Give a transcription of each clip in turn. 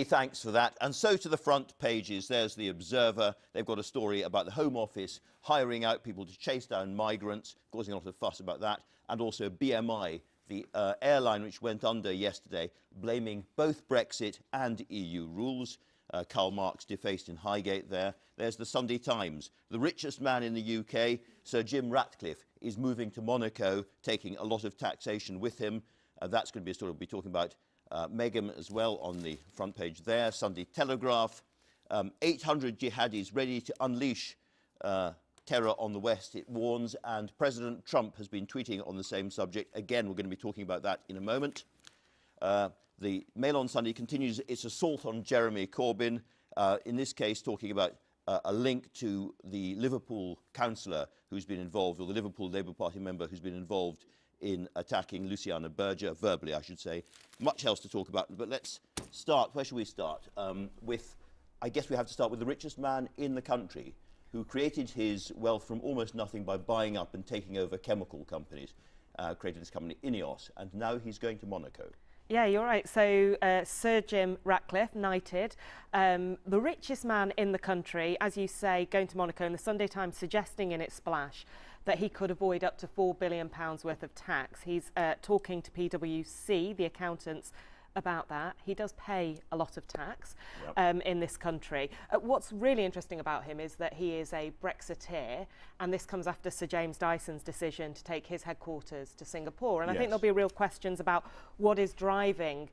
Thanks for that. And so to the front pages, there's the Observer. They've got a story about the Home Office hiring out people to chase down migrants, causing a lot of fuss about that, and also BMI, the airline which went under yesterday, blaming both Brexit and EU rules. Karl Marx defaced in Highgate there. There's the Sunday Times. The richest man in the UK, Sir Jim Ratcliffe, is moving to Monaco, taking a lot of taxation with him. That's going to be a story we'll be talking about. Meghan as well on the front page there. Sunday Telegraph. 800 jihadis ready to unleash terror on the West, it warns. And President Trump has been tweeting on the same subject. Again, we're going to be talking about that in a moment. The Mail on Sunday continues its assault on Jeremy Corbyn, in this case talking about a link to the Liverpool councillor who's been involved, or the Liverpool Labour Party member who's been involved in attacking Luciana Berger, verbally I should say. Much else to talk about, but let's start. Where should we start? I guess we have to start with the richest man in the country, who created his wealth from almost nothing by buying up and taking over chemical companies, created this company Ineos, and now he's going to Monaco. Yeah, you're right. So Sir Jim Ratcliffe, knighted, the richest man in the country, as you say, going to Monaco, and the Sunday Times suggesting in its splash that he could avoid up to £4 billion worth of tax. He's talking to PwC, the accountants, about that. He does pay a lot of tax in this country. What's really interesting about him is that he is a Brexiteer, and this comes after Sir James Dyson's decision to take his headquarters to Singapore. And I think there'll be real questions about what is driving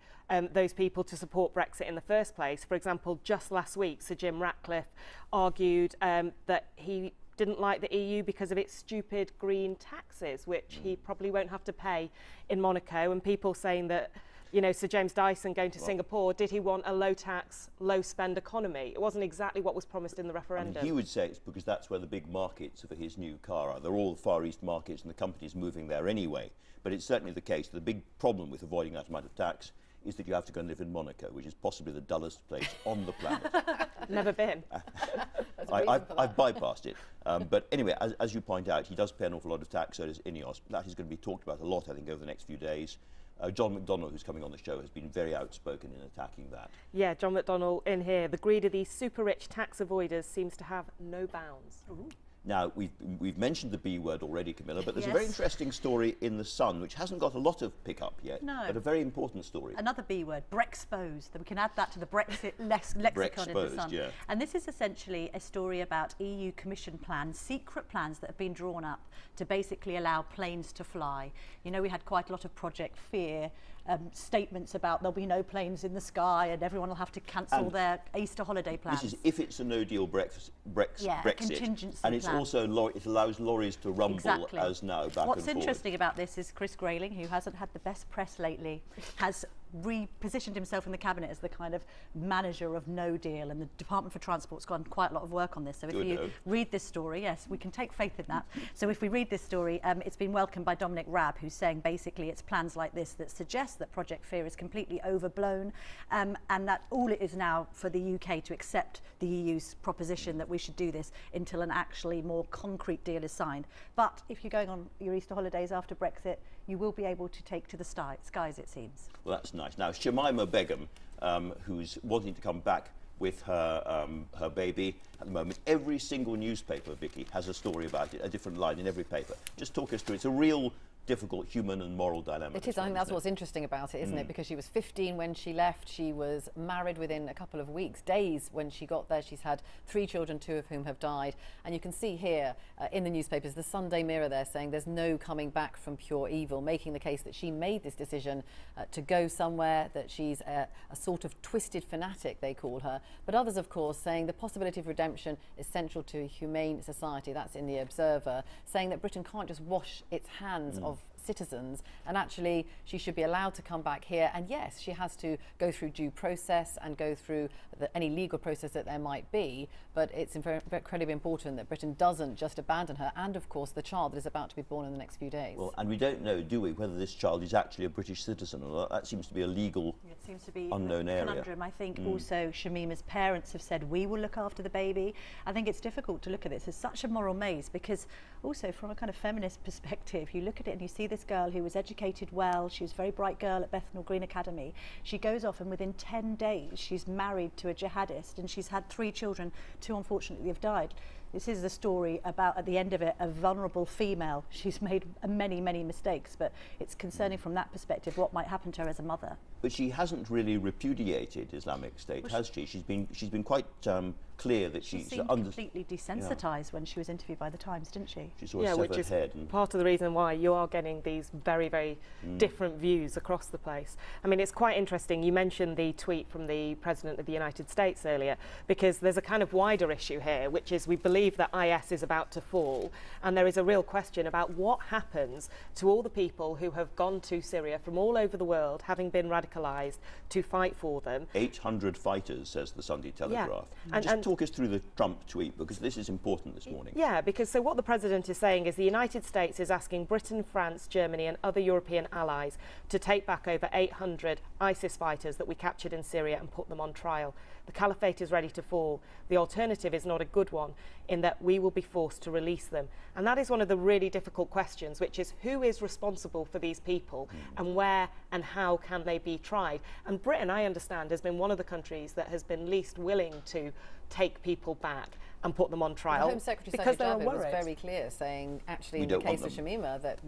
those people to support Brexit in the first place. For example, just last week, Sir Jim Ratcliffe argued that he didn't like the EU because of its stupid green taxes, which he probably won't have to pay in Monaco. And people saying that, you know, Sir James Dyson going to Singapore, did he want a low-tax, low-spend economy? It wasn't exactly what was promised in the referendum. He would say it's because that's where the big markets for his new car are. They're all Far East markets, and the company's moving there anyway. But it's certainly the case. The big problem with avoiding that amount of tax is that you have to go and live in Monaco, which is possibly the dullest place on the planet. Never been. I've bypassed it. But anyway, as you point out, he does pay an awful lot of tax, so does Ineos. That is going to be talked about a lot, I think, over the next few days. John McDonnell, who's coming on the show, has been very outspoken in attacking that. Yeah, John McDonnell in here. The greed of these super-rich tax avoiders seems to have no bounds. Ooh. Now, we've mentioned the B word already, Camilla, but there's a very interesting story in The Sun, which hasn't got a lot of pick-up yet, but a very important story. Another B word, Brexposed. We can add that to the Brexit lexicon in The Sun. Yeah. And this is essentially a story about EU Commission plans, secret plans that have been drawn up to basically allow planes to fly. You know, we had quite a lot of Project Fear statements about there'll be no planes in the sky and everyone will have to cancel their Easter holiday plans. This is if it's a no-deal Brexit, contingency and it's plan. Also it allows lorries to rumble as now back and forward. What's interesting about this is Chris Grayling, who hasn't had the best press lately, has repositioned himself in the cabinet as the kind of manager of no deal, and the Department for Transport's done quite a lot of work on this. So if you read this story, yes, we can take faith in that. So if we read this story, it's been welcomed by Dominic Raab, who's saying basically it's plans like this that suggest that Project Fear is completely overblown, and that all it is now for the UK to accept the EU's proposition that we should do this until an actually more concrete deal is signed. But if you're going on your Easter holidays after Brexit, you will be able to take to the skies, it seems. Well, that's nice. Now, Shamima Begum, who's wanting to come back with her baby at the moment, every single newspaper, Vicky, has a story about it, a different line in every paper. Just talk us through. It's a real difficult human and moral dilemma. It is. I think that's what's interesting about it, isn't it? Because she was 15 when she left. She was married within a couple of weeks, days when she got there. She's had 3 children, 2 of whom have died. And you can see here in the newspapers, the Sunday Mirror there saying there's no coming back from pure evil, making the case that she made this decision to go somewhere, that she's a sort of twisted fanatic, they call her. But others, of course, saying the possibility of redemption is central to a humane society. That's in the Observer, saying that Britain can't just wash its hands of citizens, and actually she should be allowed to come back here. And yes, she has to go through due process and go through any legal process that there might be, but it's incredibly important that Britain doesn't just abandon her, and of course the child that is about to be born in the next few days. Well, and we don't know, do we, whether this child is actually a British citizen or not. That seems to be a legal, it seems to be unknown a area. Conundrum. I think also Shamima's parents have said we will look after the baby. I think it's difficult to look at this as such a moral maze, because also from a kind of feminist perspective, you look at it and you see this this girl who was educated well. She was a very bright girl at Bethnal Green Academy. She goes off and within 10 days she's married to a jihadist and she's had 3 children. 2 unfortunately have died. This is a story about, at the end of it, a vulnerable female. She's made many, many mistakes, but it's concerning from that perspective what might happen to her as a mother. But she hasn't really repudiated Islamic State, has she? She's been quite clear that she seemed completely desensitised when she was interviewed by the Times, didn't she? She sort of which is head part of the reason why you are getting these very, very different views across the place. I mean, it's quite interesting. You mentioned the tweet from the President of the United States earlier, because there's a kind of wider issue here, which is we believe that IS is about to fall, and there is a real question about what happens to all the people who have gone to Syria from all over the world, having been radicalised, to fight for them. 800 fighters, says the Sunday Telegraph. Yeah. Just talk us through the Trump tweet, because this is important this morning. Yeah, because so what the President is saying is the United States is asking Britain, France, Germany and other European allies to take back over 800 ISIS fighters that we captured in Syria and put them on trial. The caliphate is ready to fall. The alternative is not a good one, in that we will be forced to release them. And that is one of the really difficult questions, which is who is responsible for these people and where and how can they be tried? And Britain, I understand, has been one of the countries that has been least willing to take people back and put them on trial. The Home Secretary because Sajid Javid was very clear, saying actually in the case of Shamima that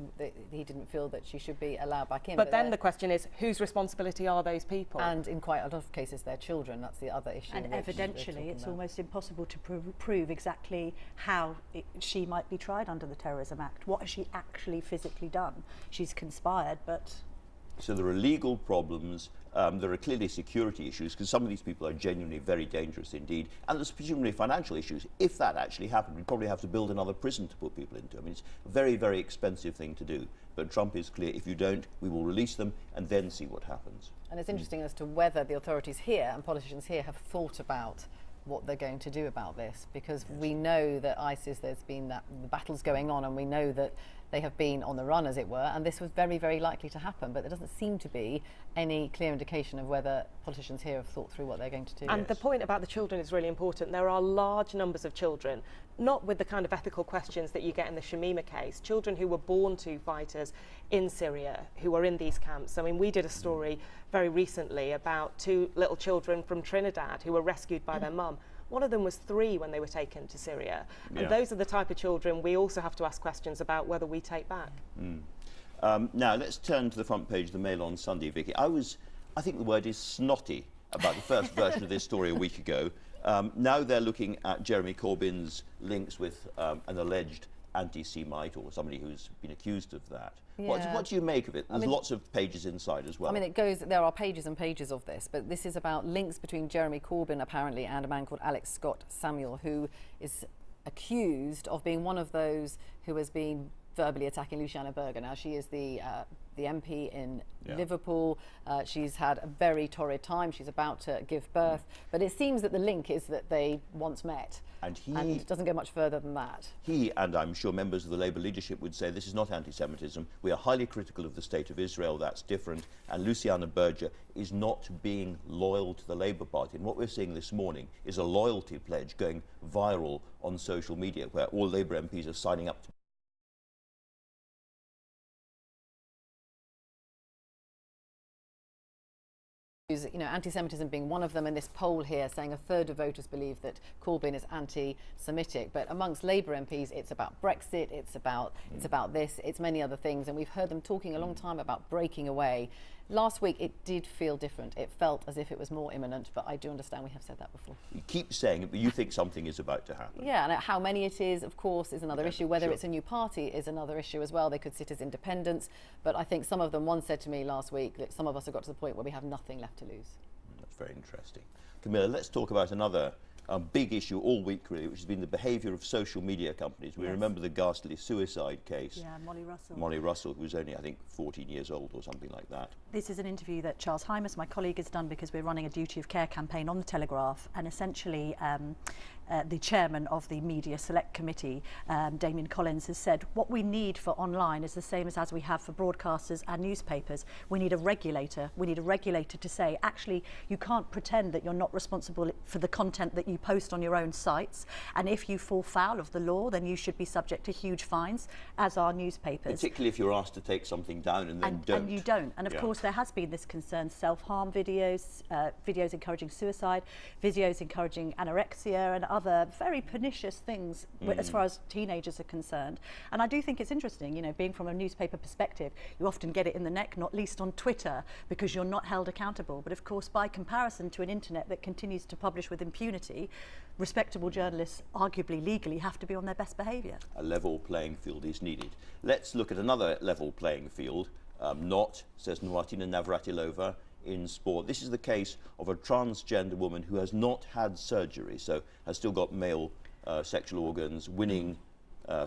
he didn't feel that she should be allowed back in. But then the question is, whose responsibility are those people? And in quite a lot of cases, their children. That's the other issue. And evidentially, it's almost impossible to prove exactly how she might be tried under the Terrorism Act. What has she actually physically done? She's conspired, but... So there are legal problems, there are clearly security issues, because some of these people are genuinely very dangerous indeed, and there's presumably financial issues. If that actually happened, we'd probably have to build another prison to put people into. I mean, it's a very, very expensive thing to do. But Trump is clear, if you don't, we will release them and then see what happens. And it's interesting as to whether the authorities here and politicians here have thought about what they're going to do about this, because we know that ISIS, there's been the battles going on, and we know that they have been on the run, as it were, and this was very, very likely to happen, but there doesn't seem to be any clear indication of whether politicians here have thought through what they're going to do. And the point about the children is really important. There are large numbers of children, not with the kind of ethical questions that you get in the Shamima case, children who were born to fighters in Syria, who are in these camps. I mean, we did a story very recently about 2 little children from Trinidad who were rescued by their mum. One of them was 3 when they were taken to Syria. And those are the type of children we also have to ask questions about whether we take back. Now, let's turn to the front page of the Mail on Sunday, Vicky. I think the word is snotty about the first version of this story a week ago. Now they're looking at Jeremy Corbyn's links with an alleged anti-Semite or somebody who's been accused of that. Yeah. What do you make of it? There's lots of pages inside as well. I mean, there are pages and pages of this, but this is about links between Jeremy Corbyn, apparently, and a man called Alex Scott Samuel, who is accused of being one of those who has been verbally attacking Luciana Berger. Now, she is the MP in Liverpool. She's had a very torrid time. She's about to give birth. But it seems that the link is that they once met. And it doesn't go much further than that. He, and I'm sure members of the Labour leadership would say, this is not anti-Semitism. We are highly critical of the state of Israel. That's different. And Luciana Berger is not being loyal to the Labour Party. And what we're seeing this morning is a loyalty pledge going viral on social media, where all Labour MPs are signing up to you know, anti-Semitism being one of them, and this poll here saying 1/3 of voters believe that Corbyn is anti-Semitic. But amongst Labour MPs, it's about Brexit, it's about this, it's many other things, and we've heard them talking a long time about breaking away. Last week, it did feel different. It felt as if it was more imminent, but I do understand we have said that before. You keep saying it, but you think something is about to happen. Yeah, and how many it is, of course, is another issue. Whether it's a new party is another issue as well. They could sit as independents, but I think some of them, one said to me last week that some of us have got to the point where we have nothing left to lose. That's very interesting. Camilla, let's talk about another big issue all week, really, which has been the behaviour of social media companies. We remember the ghastly suicide case. Yeah, Molly Russell. Molly Russell, who was only, I think, 14 years old or something like that. This is an interview that Charles Hymas, my colleague, has done because we're running a duty of care campaign on the Telegraph, and essentially the chairman of the Media Select Committee, Damien Collins, has said what we need for online is the same as we have for broadcasters and newspapers. We need a regulator. We need a regulator to say, actually, you can't pretend that you're not responsible for the content that you post on your own sites. And if you fall foul of the law, then you should be subject to huge fines, as are newspapers. Particularly if you're asked to take something down and then don't. And you don't. And of course, there has been this concern, self-harm videos, videos encouraging suicide, videos encouraging anorexia and other very pernicious things as far as teenagers are concerned. And I do think it's interesting, you know, being from a newspaper perspective, you often get it in the neck, not least on Twitter, because you're not held accountable. But of course, by comparison to an internet that continues to publish with impunity, respectable journalists, arguably legally, have to be on their best behaviour. A level playing field is needed. Let's look at another level playing field. Not, says Martina Navratilova, in sport. This is the case of a transgender woman who has not had surgery, so has still got male sexual organs, winning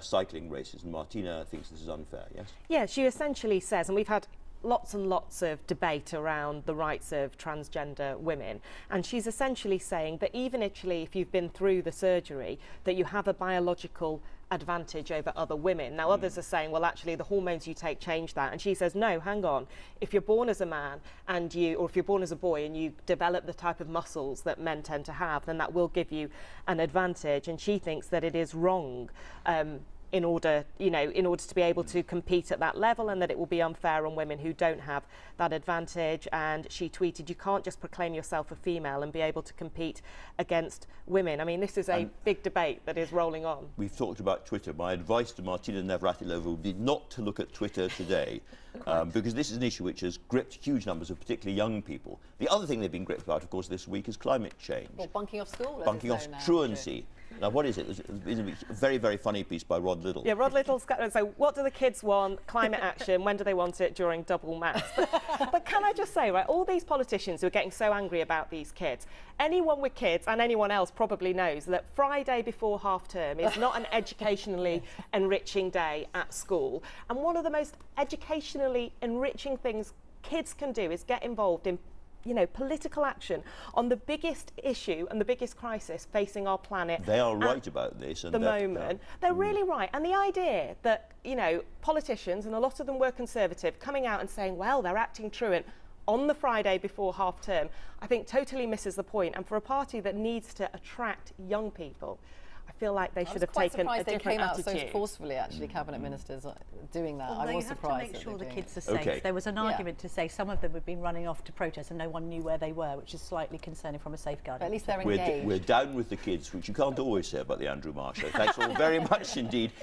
cycling races. And Martina thinks this is unfair, yes? Yeah, she essentially says, and we've had lots and lots of debate around the rights of transgender women, and she's essentially saying that even actually if you've been through the surgery, that you have a biological advantage over other women. Now others are saying, well, actually the hormones you take change that, and she says, no, hang on, if you're born as a man and or if you're born as a boy and you develop the type of muscles that men tend to have, then that will give you an advantage. And she thinks that it is wrong in order to be able to compete at that level, and that it will be unfair on women who don't have that advantage. And she tweeted, you can't just proclaim yourself a female and be able to compete against women. I mean, this is a big debate that is rolling on. We've talked about Twitter. My advice to Martina Navratilova would be not to look at Twitter today, because this is an issue which has gripped huge numbers of particularly young people. The other thing they've been gripped about, of course, this week is climate change. Well, bunking off school. Bunking off truancy. Now, what is it? There's a very, very funny piece by Rod Little. Yeah, Rod Little's got, so what do the kids want? Climate action. When do they want it? During double maths. But can I just say, right, all these politicians who are getting so angry about these kids, anyone with kids and anyone else probably knows that Friday before half term is not an educationally enriching day at school. And one of the most educationally enriching things kids can do is get involved in political action on the biggest issue and the biggest crisis facing our planet. They are right about this. At the moment. They're really right. And the idea that, politicians, and a lot of them were Conservative, coming out and saying, well, they're acting truant on the Friday before half term, I think totally misses the point. And for a party that needs to attract young people, I feel like they should have taken a different attitude. They came out so forcefully, actually, cabinet ministers doing that. Although I was surprised. You have to make sure the kids are safe. Okay. There was an argument to say some of them had been running off to protest and no one knew where they were, which is slightly concerning from a safeguarding. But at least they're engaged. We're down with the kids, which you can't always say about the Andrew Marr show. Thanks all very much indeed.